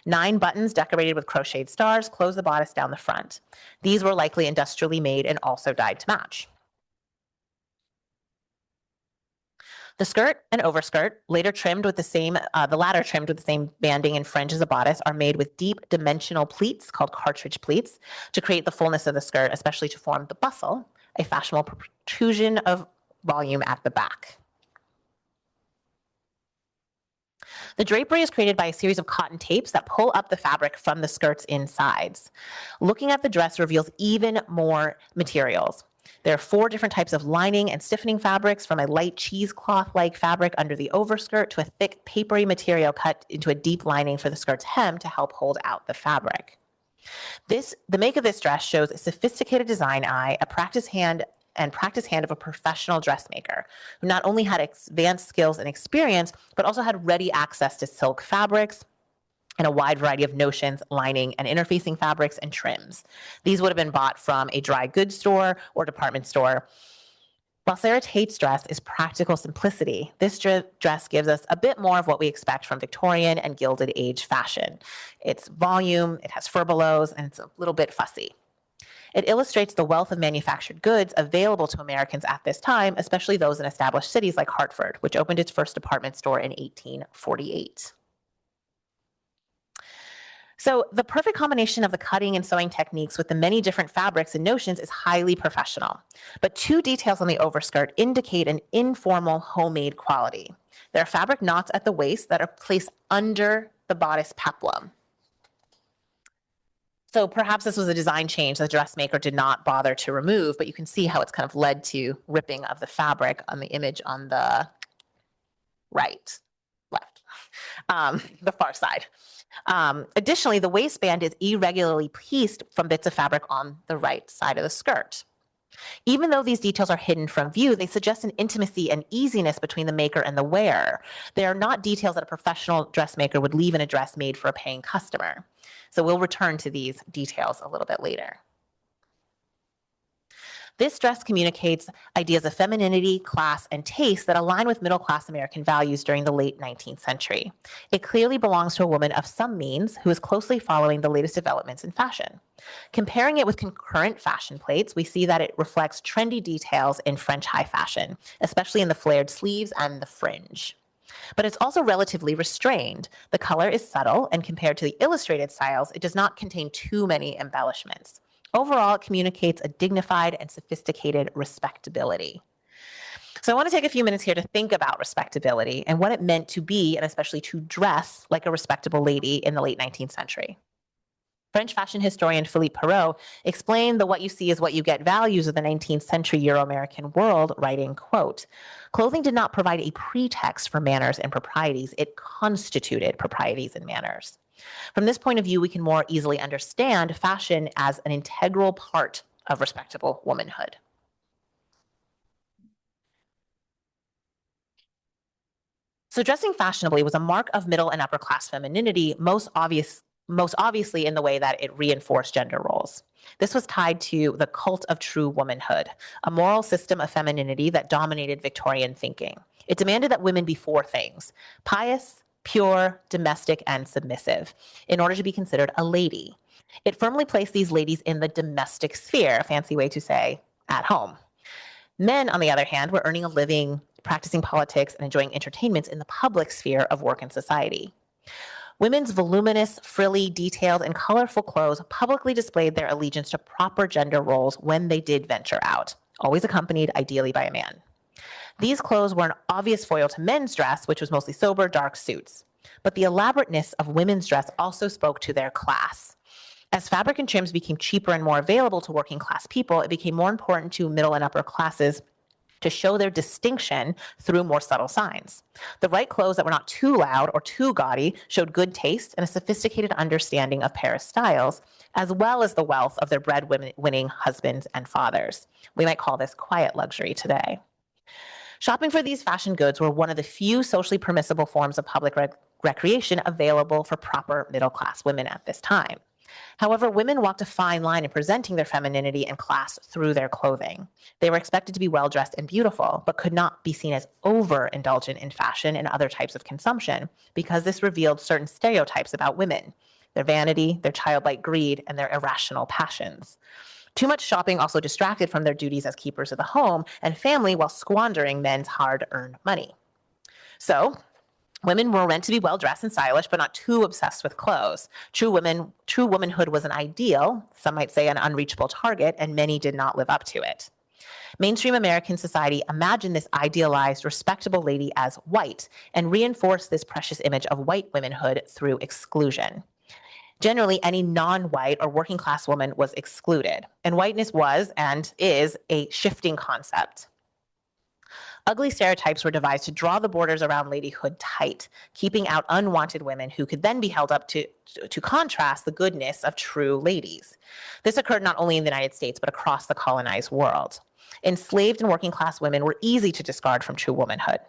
9 buttons decorated with crocheted stars close the bodice down the front. These were likely industrially made and also dyed to match. The skirt and overskirt, later trimmed with the latter trimmed with the same banding and fringe as the bodice, are made with deep dimensional pleats called cartridge pleats to create the fullness of the skirt, especially to form the bustle, a fashionable protrusion of volume at the back. The drapery is created by a series of cotton tapes that pull up the fabric from the skirt's insides. Looking at the dress reveals even more materials. There are 4 different types of lining and stiffening fabrics, from a light cheesecloth-like fabric under the overskirt to a thick papery material cut into a deep lining for the skirt's hem to help hold out the fabric. The make of this dress shows a sophisticated design eye, a practice hand of a professional dressmaker who not only had advanced skills and experience, but also had ready access to silk fabrics and a wide variety of notions, lining, and interfacing fabrics and trims. These would have been bought from a dry goods store or department store. While Sarah Tate's dress is practical simplicity, this dress gives us a bit more of what we expect from Victorian and Gilded Age fashion. It's volume, it has furbelows, and it's a little bit fussy. It illustrates the wealth of manufactured goods available to Americans at this time, especially those in established cities like Hartford, which opened its first department store in 1848. So the perfect combination of the cutting and sewing techniques with the many different fabrics and notions is highly professional. But 2 details on the overskirt indicate an informal, homemade quality. There are fabric knots at the waist that are placed under the bodice peplum. So perhaps this was a design change the dressmaker did not bother to remove, but you can see how it's kind of led to ripping of the fabric on the image on the left, the far side. Additionally, the waistband is irregularly pieced from bits of fabric on the right side of the skirt. Even though these details are hidden from view, they suggest an intimacy and easiness between the maker and the wearer. They are not details that a professional dressmaker would leave in a dress made for a paying customer. So we'll return to these details a little bit later. This dress communicates ideas of femininity, class, and taste that align with middle-class American values during the late 19th century. It clearly belongs to a woman of some means who is closely following the latest developments in fashion. Comparing it with concurrent fashion plates, we see that it reflects trendy details in French high fashion, especially in the flared sleeves and the fringe. But it's also relatively restrained. The color is subtle, and compared to the illustrated styles, it does not contain too many embellishments. Overall, it communicates a dignified and sophisticated respectability. So I want to take a few minutes here to think about respectability and what it meant to be, and especially to dress like a respectable lady in the late 19th century. French fashion historian Philippe Perrault explained the "what you see is what you get" values of the 19th century Euro-American world, writing, quote, "Clothing did not provide a pretext for manners and proprieties, it constituted proprieties and manners." From this point of view, we can more easily understand fashion as an integral part of respectable womanhood. So dressing fashionably was a mark of middle and upper class femininity, most obviously most obviously in the way that it reinforced gender roles. This was tied to the cult of true womanhood, a moral system of femininity that dominated Victorian thinking. It demanded that women be four things: pious, pure, domestic, and submissive, in order to be considered a lady. It firmly placed these ladies in the domestic sphere, a fancy way to say at home. Men, on the other hand, were earning a living, practicing politics, and enjoying entertainments in the public sphere of work and society. Women's voluminous, frilly, detailed, and colorful clothes publicly displayed their allegiance to proper gender roles when they did venture out, always accompanied ideally by a man. These clothes were an obvious foil to men's dress, which was mostly sober, dark suits. But the elaborateness of women's dress also spoke to their class. As fabric and trims became cheaper and more available to working class people, it became more important to middle and upper classes to show their distinction through more subtle signs. The right clothes that were not too loud or too gaudy showed good taste and a sophisticated understanding of Paris styles, as well as the wealth of their bread-winning husbands and fathers. We might call this quiet luxury today. Shopping for these fashion goods were one of the few socially permissible forms of public recreation available for proper middle-class women at this time. However, women walked a fine line in presenting their femininity and class through their clothing. They were expected to be well-dressed and beautiful, but could not be seen as overindulgent in fashion and other types of consumption, because this revealed certain stereotypes about women: their vanity, their childlike greed, and their irrational passions. Too much shopping also distracted from their duties as keepers of the home and family while squandering men's hard-earned money. So, women were meant to be well-dressed and stylish, but not too obsessed with clothes. True womanhood was an ideal, some might say an unreachable target, and many did not live up to it. Mainstream American society imagined this idealized, respectable lady as white and reinforced this precious image of white womanhood through exclusion. Generally, any non-white or working class woman was excluded, and whiteness was and is a shifting concept. Ugly stereotypes were devised to draw the borders around ladyhood tight, keeping out unwanted women who could then be held up to contrast the goodness of true ladies. This occurred not only in the United States, but across the colonized world. Enslaved and working class women were easy to discard from true womanhood.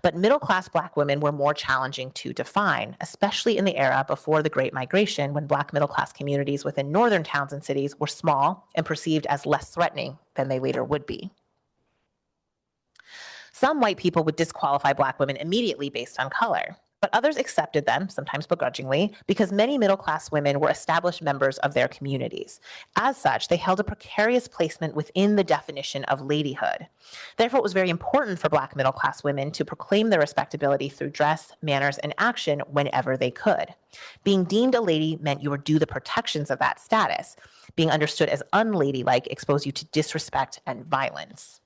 But middle-class Black women were more challenging to define, especially in the era before the Great Migration, when Black middle-class communities within northern towns and cities were small and perceived as less threatening than they later would be. Some white people would disqualify Black women immediately based on color, but others accepted them, sometimes begrudgingly, because many middle-class women were established members of their communities. As such, they held a precarious placement within the definition of ladyhood. Therefore, it was very important for Black middle-class women to proclaim their respectability through dress, manners, and action whenever they could. Being deemed a lady meant you were due the protections of that status. Being understood as unladylike exposed you to disrespect and violence.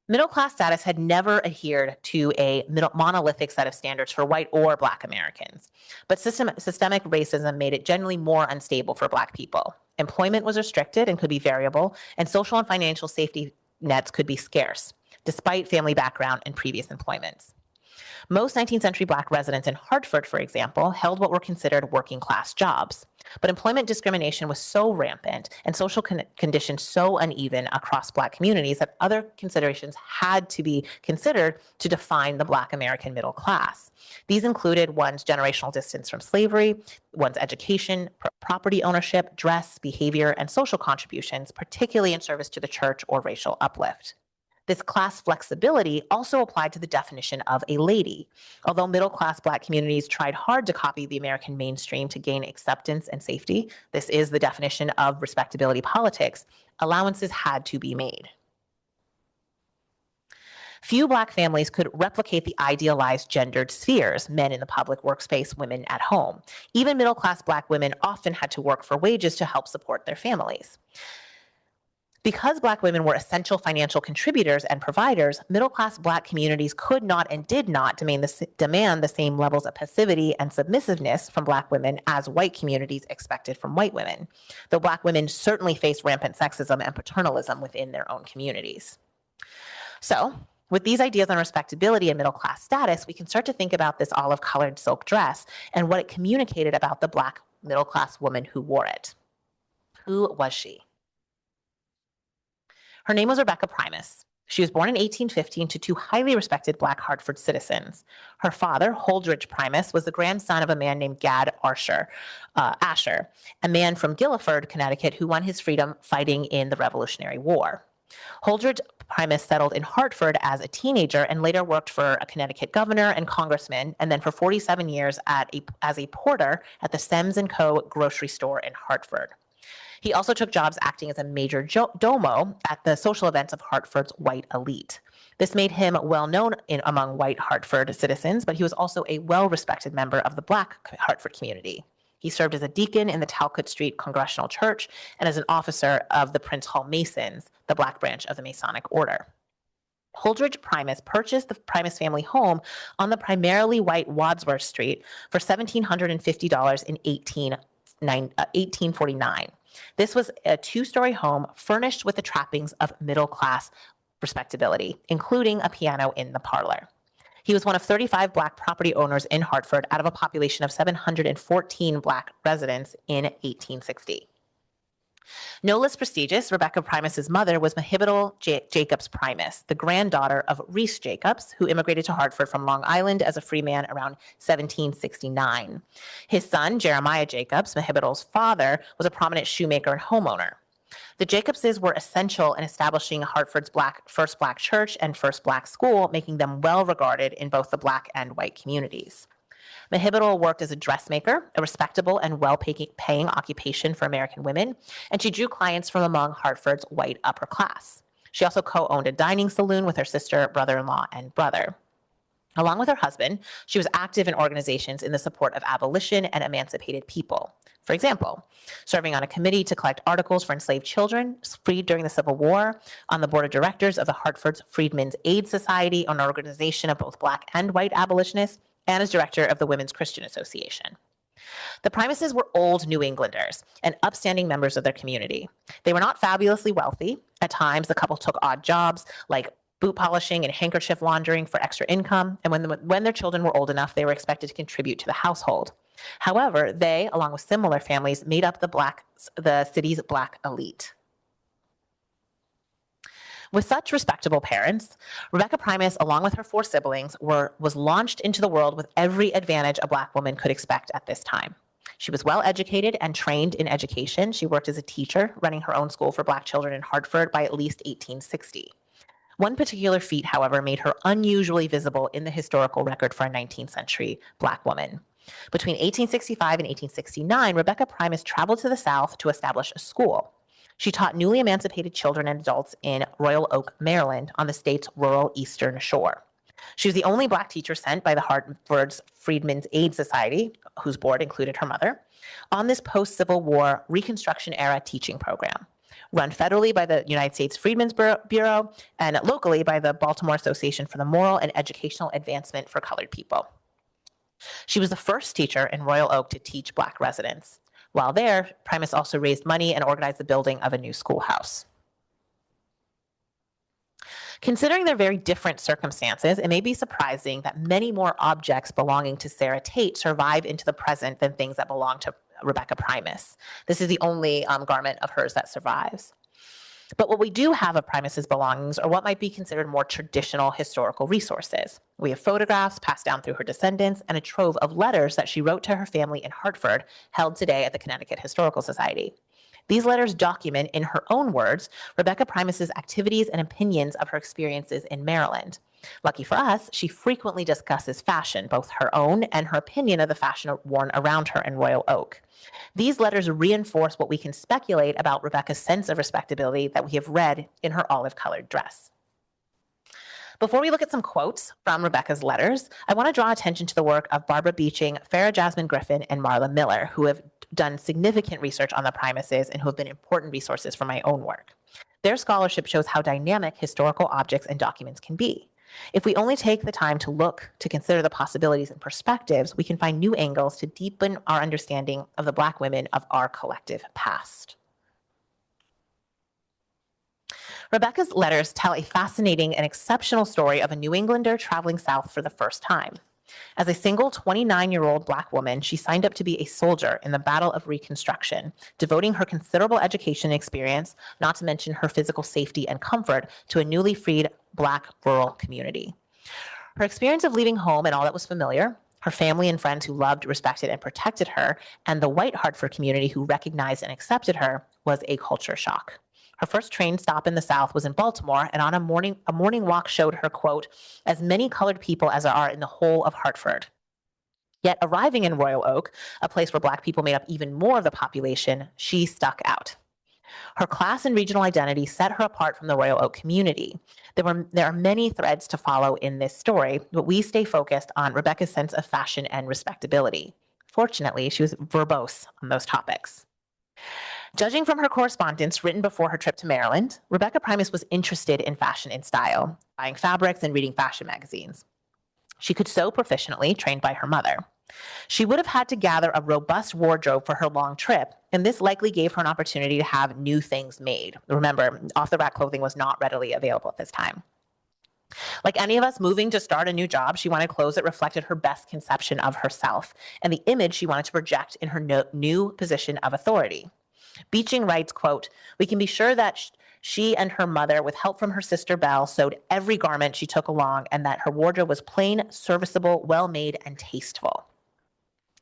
Middle-class status had never adhered to a monolithic set of standards for white or Black Americans, but systemic racism made it generally more unstable for Black people. Employment was restricted and could be variable, and social and financial safety nets could be scarce, despite family background and previous employments. Most 19th century Black residents in Hartford, for example, held what were considered working class jobs. But employment discrimination was so rampant and social conditions so uneven across Black communities that other considerations had to be considered to define the Black American middle class. These included one's generational distance from slavery, one's education, property ownership, dress, behavior, and social contributions, particularly in service to the church or racial uplift. This class flexibility also applied to the definition of a lady. Although middle-class Black communities tried hard to copy the American mainstream to gain acceptance and safety, this is the definition of respectability politics, allowances had to be made. Few Black families could replicate the idealized gendered spheres, men in the public workspace, women at home. Even middle-class Black women often had to work for wages to help support their families. Because Black women were essential financial contributors and providers, middle-class Black communities could not and did not demand the same levels of passivity and submissiveness from Black women as white communities expected from white women, though Black women certainly faced rampant sexism and paternalism within their own communities. So, with these ideas on respectability and middle-class status, we can start to think about this olive-colored silk dress and what it communicated about the Black middle-class woman who wore it. Who was she? Her name was Rebecca Primus. She was born in 1815 to two highly respected Black Hartford citizens. Her father, Holdridge Primus, was the grandson of a man named Gad Asher, a man from Guilford, Connecticut, who won his freedom fighting in the Revolutionary War. Holdridge Primus settled in Hartford as a teenager and later worked for a Connecticut governor and congressman, and then for 47 years as a porter at the Sems & Co. grocery store in Hartford. He also took jobs acting as a major domo at the social events of Hartford's white elite. This made him well known among white Hartford citizens, but he was also a well-respected member of the Black Hartford community. He served as a deacon in the Talcott Street Congregational Church and as an officer of the Prince Hall Masons, the Black branch of the Masonic Order. Holdridge Primus purchased the Primus family home on the primarily white Wadsworth Street for $1,750 in 1849. This was a two-story home furnished with the trappings of middle-class respectability, including a piano in the parlor. He was one of 35 Black property owners in Hartford out of a population of 714 Black residents in 1860. No less prestigious, Rebecca Primus's mother was Mehitable Jacobs Primus, the granddaughter of Reese Jacobs, who immigrated to Hartford from Long Island as a free man around 1769. His son, Jeremiah Jacobs, Mehitable's father, was a prominent shoemaker and homeowner. The Jacobses were essential in establishing Hartford's first Black church and first Black school, making them well regarded in both the Black and white communities. Mehitable worked as a dressmaker, a respectable and well-paying occupation for American women, and she drew clients from among Hartford's white upper class. She also co-owned a dining saloon with her sister, brother-in-law, and brother. Along with her husband, she was active in organizations in the support of abolition and emancipated people. For example, serving on a committee to collect articles for enslaved children freed during the Civil War, on the board of directors of the Hartford's Freedmen's Aid Society, an organization of both Black and white abolitionists, and as director of the Women's Christian Association. The Primuses were old New Englanders and upstanding members of their community. They were not fabulously wealthy. At times, the couple took odd jobs like boot polishing and handkerchief laundering for extra income, and when their children were old enough, they were expected to contribute to the household. However, they, along with similar families, made up the city's Black elite. With such respectable parents, Rebecca Primus, along with her four siblings, was launched into the world with every advantage a Black woman could expect at this time. She was well educated and trained in education. She worked as a teacher, running her own school for Black children in Hartford by at least 1860. One particular feat, however, made her unusually visible in the historical record for a 19th century Black woman. Between 1865 and 1869, Rebecca Primus traveled to the South to establish a school. She taught newly emancipated children and adults in Royal Oak, Maryland, on the state's rural eastern shore. She was the only Black teacher sent by the Hartford's Freedmen's Aid Society, whose board included her mother, on this post-Civil War Reconstruction-era teaching program, run federally by the United States Freedmen's Bureau and locally by the Baltimore Association for the Moral and Educational Advancement for Colored People. She was the first teacher in Royal Oak to teach Black residents. While there, Primus also raised money and organized the building of a new schoolhouse. Considering their very different circumstances, it may be surprising that many more objects belonging to Sarah Tate survive into the present than things that belong to Rebecca Primus. This is the only garment of hers that survives. But what we do have of Primus's belongings are what might be considered more traditional historical resources. We have photographs passed down through her descendants and a trove of letters that she wrote to her family in Hartford, held today at the Connecticut Historical Society. These letters document, in her own words, Rebecca Primus's activities and opinions of her experiences in Maryland. Lucky for us, she frequently discusses fashion, both her own and her opinion of the fashion worn around her in Royal Oak. These letters reinforce what we can speculate about Rebecca's sense of respectability that we have read in her olive-colored dress. Before we look at some quotes from Rebecca's letters, I want to draw attention to the work of Barbara Beeching, Farah Jasmine Griffin, and Marla Miller, who have done significant research on the Primuses and who have been important resources for my own work. Their scholarship shows how dynamic historical objects and documents can be. If we only take the time to consider the possibilities and perspectives, we can find new angles to deepen our understanding of the Black women of our collective past. Rebecca's letters tell a fascinating and exceptional story of a New Englander traveling south for the first time. As a single 29-year-old Black woman, she signed up to be a soldier in the Battle of Reconstruction, devoting her considerable education experience, not to mention her physical safety and comfort, to a newly freed Black rural community. Her experience of leaving home and all that was familiar, her family and friends who loved, respected, and protected her, and the white Hartford community who recognized and accepted her was a culture shock. Her first train stop in the South was in Baltimore, and on a morning walk showed her, quote, as many colored people as there are in the whole of Hartford. Yet arriving in Royal Oak, a place where Black people made up even more of the population, she stuck out. Her class and regional identity set her apart from the Royal Oak community. There are many threads to follow in this story, but we stay focused on Rebecca's sense of fashion and respectability. Fortunately, she was verbose on those topics. Judging from her correspondence written before her trip to Maryland, Rebecca Primus was interested in fashion and style, buying fabrics and reading fashion magazines. She could sew proficiently, trained by her mother. She would have had to gather a robust wardrobe for her long trip, and this likely gave her an opportunity to have new things made. Remember, off-the-rack clothing was not readily available at this time. Like any of us moving to start a new job, she wanted clothes that reflected her best conception of herself and the image she wanted to project in her new position of authority. Beeching writes, quote, we can be sure that she and her mother, with help from her sister Belle, sewed every garment she took along and that her wardrobe was plain, serviceable, well-made, and tasteful.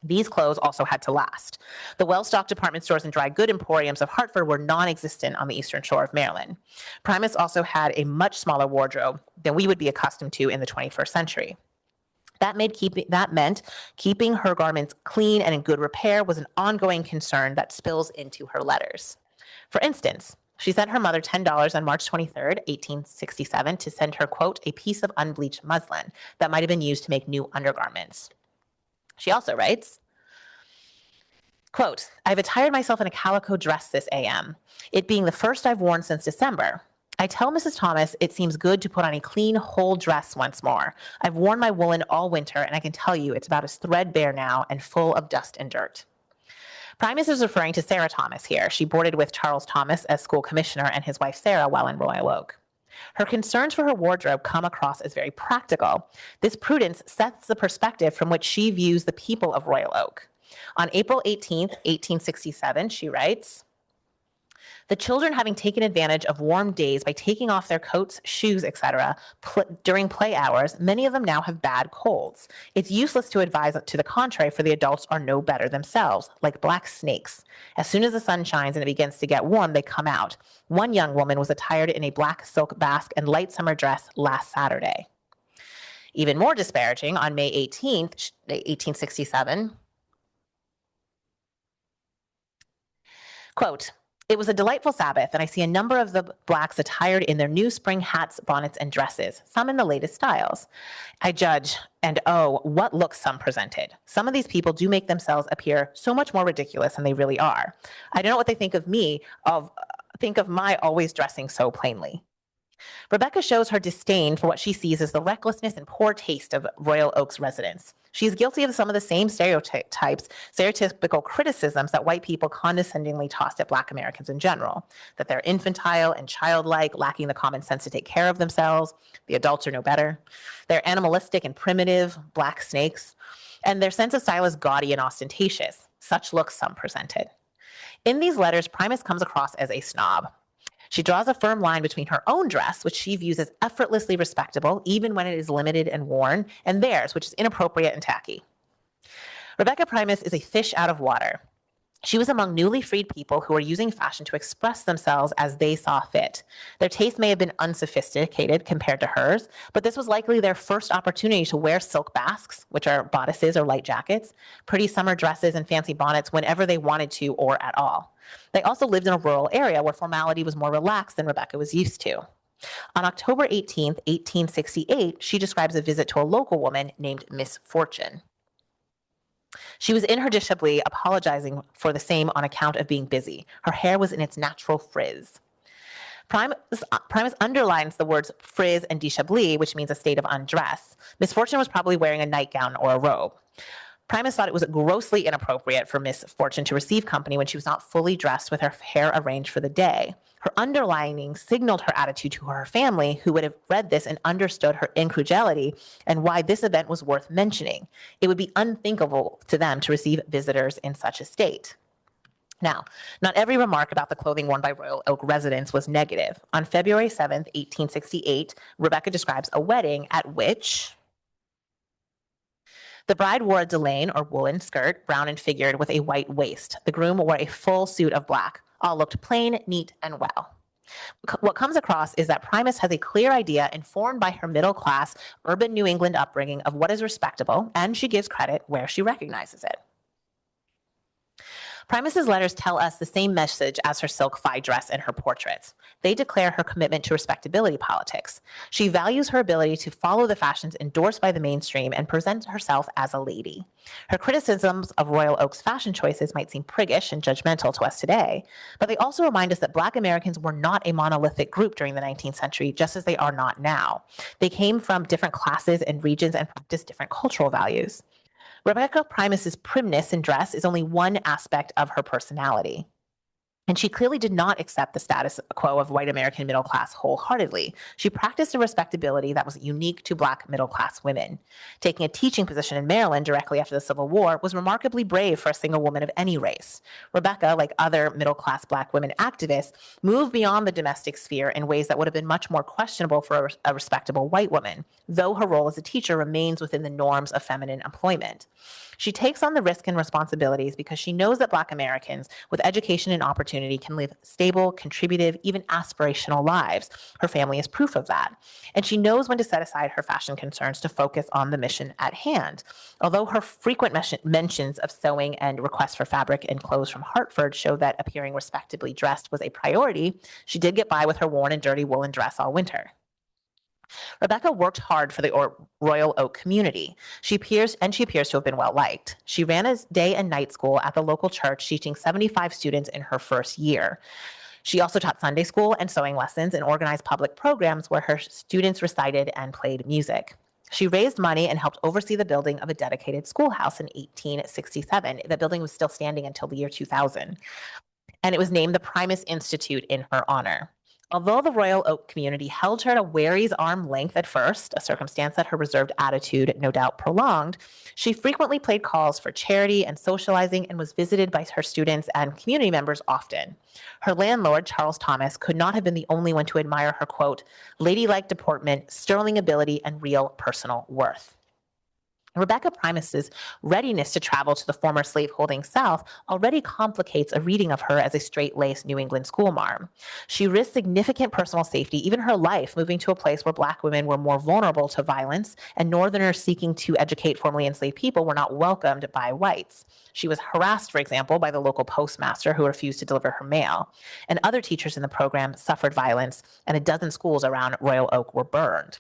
These clothes also had to last. The well-stocked department stores and dry good emporiums of Hartford were non-existent on the eastern shore of Maryland. Primus also had a much smaller wardrobe than we would be accustomed to in the 21st century. That meant keeping her garments clean and in good repair was an ongoing concern that spills into her letters. For instance, she sent her mother $10 on March 23rd, 1867, to send her, quote, a piece of unbleached muslin that might have been used to make new undergarments. She also writes, quote, I've attired myself in a calico dress this AM, it being the first I've worn since December. I tell Mrs. Thomas it seems good to put on a clean, whole dress once more. I've worn my woolen all winter, and I can tell you it's about as threadbare now and full of dust and dirt. Primus is referring to Sarah Thomas here. She boarded with Charles Thomas as school commissioner and his wife Sarah while in Royal Oak. Her concerns for her wardrobe come across as very practical. This prudence sets the perspective from which she views the people of Royal Oak. On April 18th, 1867, she writes, the children having taken advantage of warm days by taking off their coats, shoes, etc., during play hours, many of them now have bad colds. It's useless to advise to the contrary, for the adults are no better themselves, like black snakes. As soon as the sun shines and it begins to get warm, they come out. One young woman was attired in a black silk basque and light summer dress last Saturday. Even more disparaging, on May 18th, 1867, quote, it was a delightful Sabbath, and I see a number of the Blacks attired in their new spring hats, bonnets, and dresses, some in the latest styles. I judge, and oh, what looks some presented. Some of these people do make themselves appear so much more ridiculous than they really are. I don't know what they think of my always dressing so plainly. Rebecca shows her disdain for what she sees as the recklessness and poor taste of Royal Oak's residents. She is guilty of some of the same stereotypical criticisms that white people condescendingly tossed at Black Americans in general, that they're infantile and childlike, lacking the common sense to take care of themselves, the adults are no better, they're animalistic and primitive, black snakes, and their sense of style is gaudy and ostentatious. Such looks some presented. In these letters, Primus comes across as a snob. She draws a firm line between her own dress, which she views as effortlessly respectable, even when it is limited and worn, and theirs, which is inappropriate and tacky. Rebecca Primus is a fish out of water. She was among newly freed people who were using fashion to express themselves as they saw fit. Their taste may have been unsophisticated compared to hers, but this was likely their first opportunity to wear silk basques, which are bodices or light jackets, pretty summer dresses and fancy bonnets whenever they wanted to or at all. They also lived in a rural area where formality was more relaxed than Rebecca was used to. On October 18th, 1868, she describes a visit to a local woman named Miss Fortune. She was in her dishabille, apologizing for the same on account of being busy. Her hair was in its natural frizz. Primus underlines the words frizz and dishabille, which means a state of undress. Miss Fortune was probably wearing a nightgown or a robe. Primus thought it was grossly inappropriate for Miss Fortune to receive company when she was not fully dressed with her hair arranged for the day. Her underlining signaled her attitude to her family, who would have read this and understood her incredulity and why this event was worth mentioning. It would be unthinkable to them to receive visitors in such a state. Now, not every remark about the clothing worn by Royal Oak residents was negative. On February 7th, 1868, Rebecca describes a wedding at which the bride wore a delaine or woolen skirt, brown and figured, with a white waist. The groom wore a full suit of black. All looked plain, neat, and well. What comes across is that Primus has a clear idea, informed by her middle-class, urban New England upbringing, of what is respectable, and she gives credit where she recognizes it. Primus's letters tell us the same message as her silk fly dress and her portraits. They declare her commitment to respectability politics. She values her ability to follow the fashions endorsed by the mainstream and present herself as a lady. Her criticisms of Royal Oak's fashion choices might seem priggish and judgmental to us today, but they also remind us that Black Americans were not a monolithic group during the 19th century, just as they are not now. They came from different classes and regions and practiced different cultural values. Rebecca Primus's primness in dress is only one aspect of her personality. And she clearly did not accept the status quo of white American middle class wholeheartedly. She practiced a respectability that was unique to Black middle class women. Taking a teaching position in Maryland directly after the Civil War was remarkably brave for a single woman of any race. Rebecca, like other middle class Black women activists, moved beyond the domestic sphere in ways that would have been much more questionable for a respectable white woman, though her role as a teacher remains within the norms of feminine employment. She takes on the risk and responsibilities because she knows that Black Americans with education and opportunity can live stable, contributive, even aspirational lives. Her family is proof of that. And she knows when to set aside her fashion concerns to focus on the mission at hand. Although her frequent mentions of sewing and requests for fabric and clothes from Hartford show that appearing respectably dressed was a priority, she did get by with her worn and dirty woolen dress all winter. Rebecca worked hard for the Royal Oak community. She appears to have been well liked. She ran a day and night school at the local church, teaching 75 students in her first year. She also taught Sunday school and sewing lessons and organized public programs where her students recited and played music. She raised money and helped oversee the building of a dedicated schoolhouse in 1867. The building was still standing until the year 2000, and it was named the Primus Institute in her honor. Although the Royal Oak community held her at a wary's arm length at first, a circumstance that her reserved attitude no doubt prolonged, she frequently played calls for charity and socializing and was visited by her students and community members often. Her landlord, Charles Thomas, could not have been the only one to admire her, quote, ladylike deportment, sterling ability, and real personal worth. Rebecca Primus's readiness to travel to the former slave-holding South already complicates a reading of her as a straight-laced New England schoolmarm. She risked significant personal safety, even her life, moving to a place where Black women were more vulnerable to violence, and Northerners seeking to educate formerly enslaved people were not welcomed by whites. She was harassed, for example, by the local postmaster who refused to deliver her mail, and other teachers in the program suffered violence, and a dozen schools around Royal Oak were burned.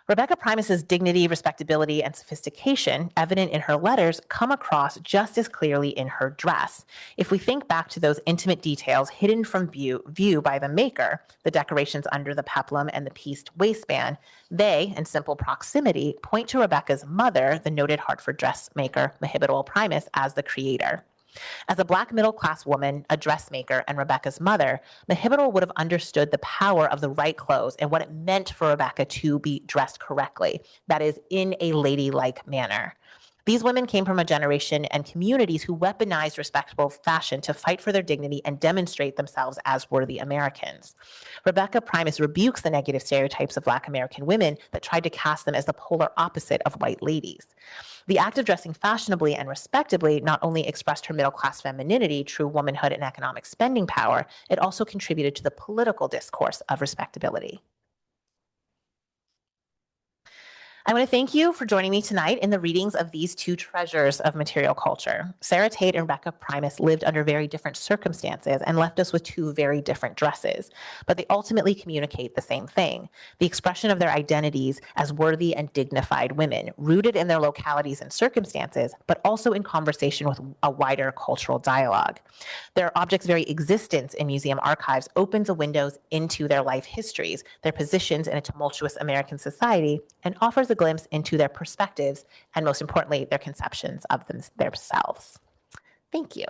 Rebecca Primus's dignity, respectability, and sophistication, evident in her letters, come across just as clearly in her dress. If we think back to those intimate details hidden from view by the maker, the decorations under the peplum and the pieced waistband, they, in simple proximity, point to Rebecca's mother, the noted Hartford dressmaker Mehibet Primus, as the creator. As a Black middle-class woman, a dressmaker, and Rebecca's mother, Mehibet would have understood the power of the right clothes and what it meant for Rebecca to be dressed correctly, that is, in a ladylike manner. These women came from a generation and communities who weaponized respectable fashion to fight for their dignity and demonstrate themselves as worthy Americans. Rebecca Primus rebukes the negative stereotypes of Black American women that tried to cast them as the polar opposite of white ladies. The act of dressing fashionably and respectably not only expressed her middle-class femininity, true womanhood, and economic spending power, it also contributed to the political discourse of respectability. I want to thank you for joining me tonight in the readings of these two treasures of material culture. Sarah Tate and Rebecca Primus lived under very different circumstances and left us with two very different dresses, but they ultimately communicate the same thing, the expression of their identities as worthy and dignified women, rooted in their localities and circumstances, but also in conversation with a wider cultural dialogue. Their objects' very existence in museum archives opens a window into their life histories, their positions in a tumultuous American society, and offers a glimpse into their perspectives and most importantly, their conceptions of themselves. Thank you.